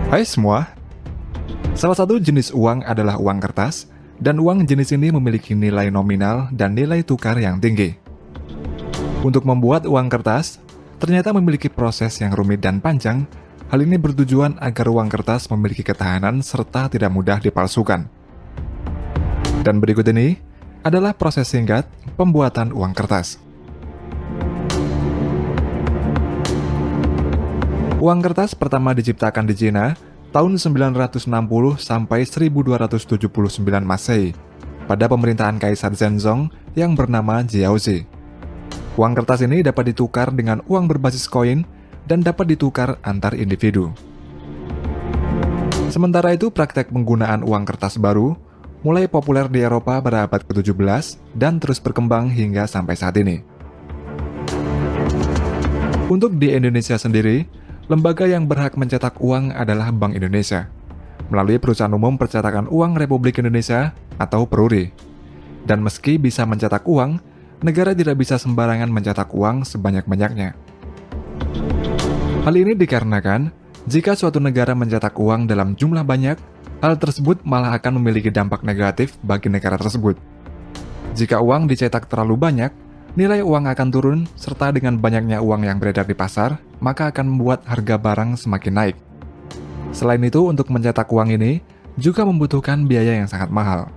Hai semua, salah satu jenis uang adalah uang kertas, dan uang jenis ini memiliki nilai nominal dan nilai tukar yang tinggi. Untuk membuat uang kertas, ternyata memiliki proses yang rumit dan panjang. Hal ini bertujuan agar uang kertas memiliki ketahanan serta tidak mudah dipalsukan. Dan berikut ini adalah proses singkat pembuatan uang kertas. Uang kertas pertama diciptakan di Cina tahun 960 sampai 1279 Masehi pada pemerintahan Kaisar Zhenzong yang bernama Jiaozi. Uang kertas ini dapat ditukar dengan uang berbasis koin dan dapat ditukar antar individu. Sementara itu, praktek penggunaan uang kertas baru mulai populer di Eropa pada abad ke-17 dan terus berkembang hingga sampai saat ini. Untuk di Indonesia sendiri, lembaga yang berhak mencetak uang adalah Bank Indonesia, melalui Perusahaan Umum Percetakan Uang Republik Indonesia atau PERURI. Dan meski bisa mencetak uang, negara tidak bisa sembarangan mencetak uang sebanyak-banyaknya. Hal ini dikarenakan, jika suatu negara mencetak uang dalam jumlah banyak, hal tersebut malah akan memiliki dampak negatif bagi negara tersebut. Jika uang dicetak terlalu banyak, nilai uang akan turun, serta dengan banyaknya uang yang beredar di pasar, maka akan membuat harga barang semakin naik. Selain itu, untuk mencetak uang ini juga membutuhkan biaya yang sangat mahal.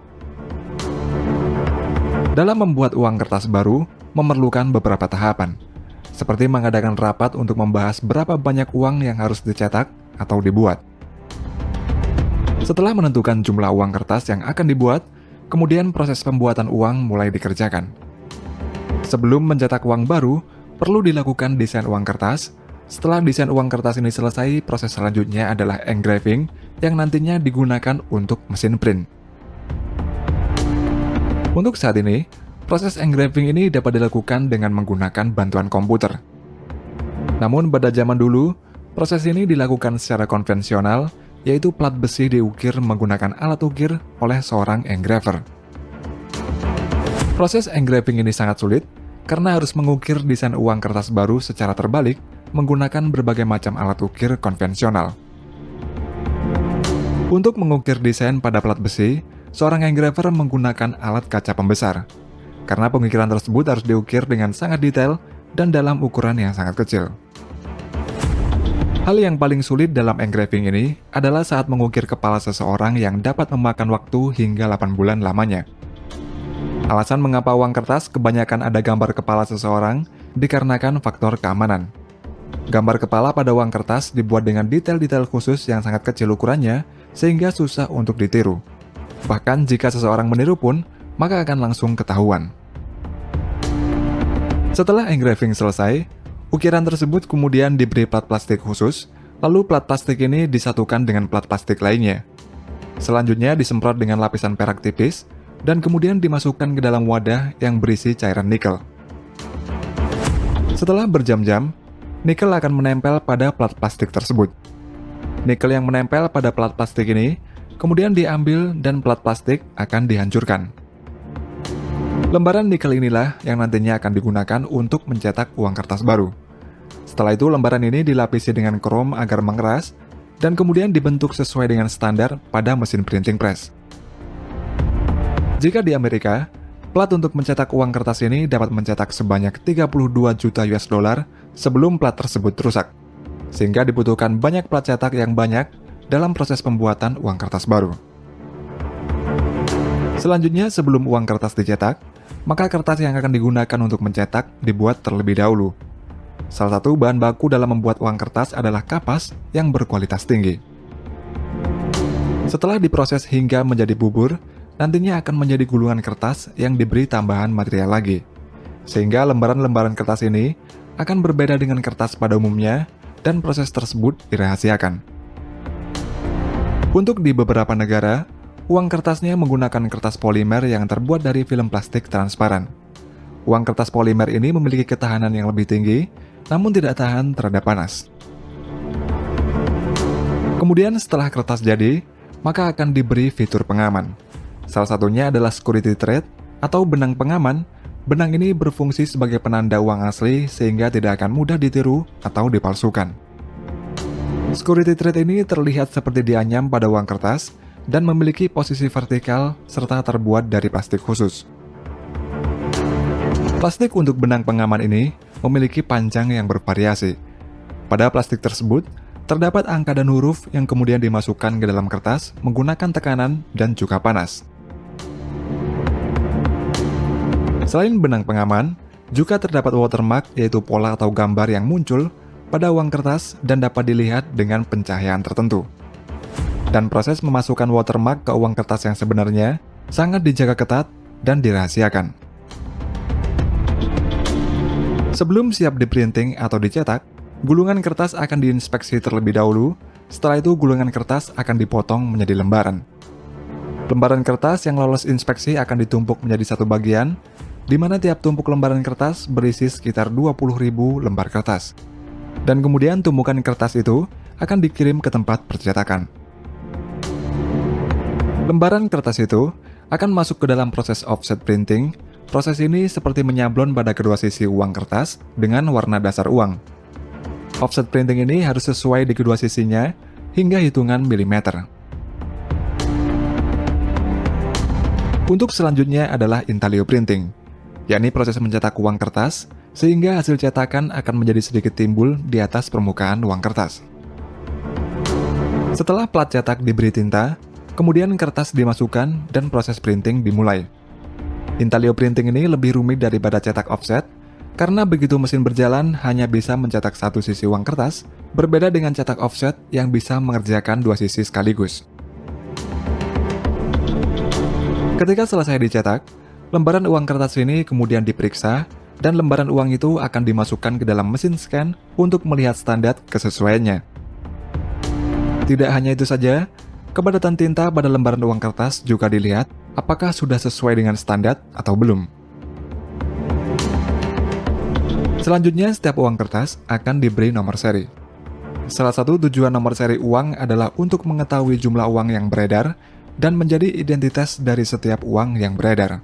Dalam membuat uang kertas baru, memerlukan beberapa tahapan, seperti mengadakan rapat untuk membahas berapa banyak uang yang harus dicetak atau dibuat. Setelah menentukan jumlah uang kertas yang akan dibuat, kemudian proses pembuatan uang mulai dikerjakan. Sebelum mencetak uang baru, perlu dilakukan desain uang kertas. Setelah desain uang kertas ini selesai, proses selanjutnya adalah engraving yang nantinya digunakan untuk mesin print. Untuk saat ini, proses engraving ini dapat dilakukan dengan menggunakan bantuan komputer. Namun pada zaman dulu, proses ini dilakukan secara konvensional, yaitu plat besi diukir menggunakan alat ukir oleh seorang engraver. Proses engraving ini sangat sulit, karena harus mengukir desain uang kertas baru secara terbalik menggunakan berbagai macam alat ukir konvensional. Untuk mengukir desain pada plat besi, seorang engraver menggunakan alat kaca pembesar, karena pengukiran tersebut harus diukir dengan sangat detail dan dalam ukuran yang sangat kecil. Hal yang paling sulit dalam engraving ini adalah saat mengukir kepala seseorang yang dapat memakan waktu hingga 8 bulan lamanya. Alasan mengapa uang kertas kebanyakan ada gambar kepala seseorang dikarenakan faktor keamanan. Gambar kepala pada uang kertas dibuat dengan detail-detail khusus yang sangat kecil ukurannya, sehingga susah untuk ditiru. Bahkan jika seseorang meniru pun, maka akan langsung ketahuan. Setelah engraving selesai, ukiran tersebut kemudian diberi plat plastik khusus, lalu plat plastik ini disatukan dengan plat plastik lainnya. Selanjutnya disemprot dengan lapisan perak tipis, dan kemudian dimasukkan ke dalam wadah yang berisi cairan nikel. Setelah berjam-jam, nikel akan menempel pada plat plastik tersebut. Nikel yang menempel pada plat plastik ini kemudian diambil dan plat plastik akan dihancurkan. Lembaran nikel inilah yang nantinya akan digunakan untuk mencetak uang kertas baru. Setelah itu, lembaran ini dilapisi dengan krom agar mengeras dan kemudian dibentuk sesuai dengan standar pada mesin printing press. Jika di Amerika, plat untuk mencetak uang kertas ini dapat mencetak sebanyak 32 juta US dollar sebelum plat tersebut rusak, sehingga dibutuhkan banyak plat cetak yang banyak dalam proses pembuatan uang kertas baru. Selanjutnya, sebelum uang kertas dicetak, maka kertas yang akan digunakan untuk mencetak dibuat terlebih dahulu. Salah satu bahan baku dalam membuat uang kertas adalah kapas yang berkualitas tinggi. Setelah diproses hingga menjadi bubur, nantinya akan menjadi gulungan kertas yang diberi tambahan material lagi, sehingga lembaran-lembaran kertas ini akan berbeda dengan kertas pada umumnya dan proses tersebut dirahasiakan. Untuk di beberapa negara, uang kertasnya menggunakan kertas polimer yang terbuat dari film plastik transparan. Uang kertas polimer ini memiliki ketahanan yang lebih tinggi, namun tidak tahan terhadap panas. Kemudian setelah kertas jadi, maka akan diberi fitur pengaman. Salah satunya adalah security thread atau benang pengaman. Benang ini berfungsi sebagai penanda uang asli sehingga tidak akan mudah ditiru atau dipalsukan. Security thread ini terlihat seperti dianyam pada uang kertas dan memiliki posisi vertikal serta terbuat dari plastik khusus. Plastik untuk benang pengaman ini memiliki panjang yang bervariasi. Pada plastik tersebut, terdapat angka dan huruf yang kemudian dimasukkan ke dalam kertas menggunakan tekanan dan juga panas. Selain benang pengaman, juga terdapat watermark, yaitu pola atau gambar yang muncul pada uang kertas dan dapat dilihat dengan pencahayaan tertentu. Dan proses memasukkan watermark ke uang kertas yang sebenarnya sangat dijaga ketat dan dirahasiakan. Sebelum siap diprinting atau dicetak, gulungan kertas akan diinspeksi terlebih dahulu. Setelah itu, gulungan kertas akan dipotong menjadi lembaran. Lembaran kertas yang lolos inspeksi akan ditumpuk menjadi satu bagian, di mana tiap tumpuk lembaran kertas berisi sekitar 20.000 lembar kertas. Dan kemudian tumpukan kertas itu akan dikirim ke tempat percetakan. Lembaran kertas itu akan masuk ke dalam proses offset printing. Proses ini seperti menyablon pada kedua sisi uang kertas dengan warna dasar uang. Offset printing ini harus sesuai di kedua sisinya hingga hitungan milimeter. Untuk selanjutnya adalah intaglio printing, yakni proses mencetak uang kertas sehingga hasil cetakan akan menjadi sedikit timbul di atas permukaan uang kertas. Setelah plat cetak diberi tinta, kemudian kertas dimasukkan dan proses printing dimulai. Intaglio printing ini lebih rumit daripada cetak offset, karena begitu mesin berjalan hanya bisa mencetak satu sisi uang kertas, berbeda dengan cetak offset yang bisa mengerjakan dua sisi sekaligus. Ketika selesai dicetak, lembaran uang kertas ini kemudian diperiksa, dan lembaran uang itu akan dimasukkan ke dalam mesin scan untuk melihat standar kesesuaiannya. Tidak hanya itu saja, kepadatan tinta pada lembaran uang kertas juga dilihat apakah sudah sesuai dengan standar atau belum. Selanjutnya, setiap uang kertas akan diberi nomor seri. Salah satu tujuan nomor seri uang adalah untuk mengetahui jumlah uang yang beredar dan menjadi identitas dari setiap uang yang beredar.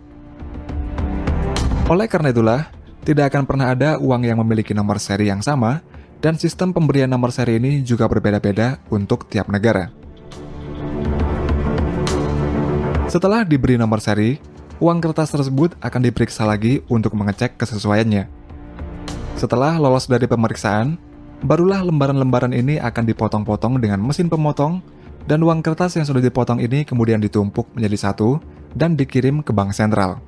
Oleh karena itulah, tidak akan pernah ada uang yang memiliki nomor seri yang sama, dan sistem pemberian nomor seri ini juga berbeda-beda untuk tiap negara. Setelah diberi nomor seri, uang kertas tersebut akan diperiksa lagi untuk mengecek kesesuaiannya. Setelah lolos dari pemeriksaan, barulah lembaran-lembaran ini akan dipotong-potong dengan mesin pemotong, dan uang kertas yang sudah dipotong ini kemudian ditumpuk menjadi satu dan dikirim ke bank sentral.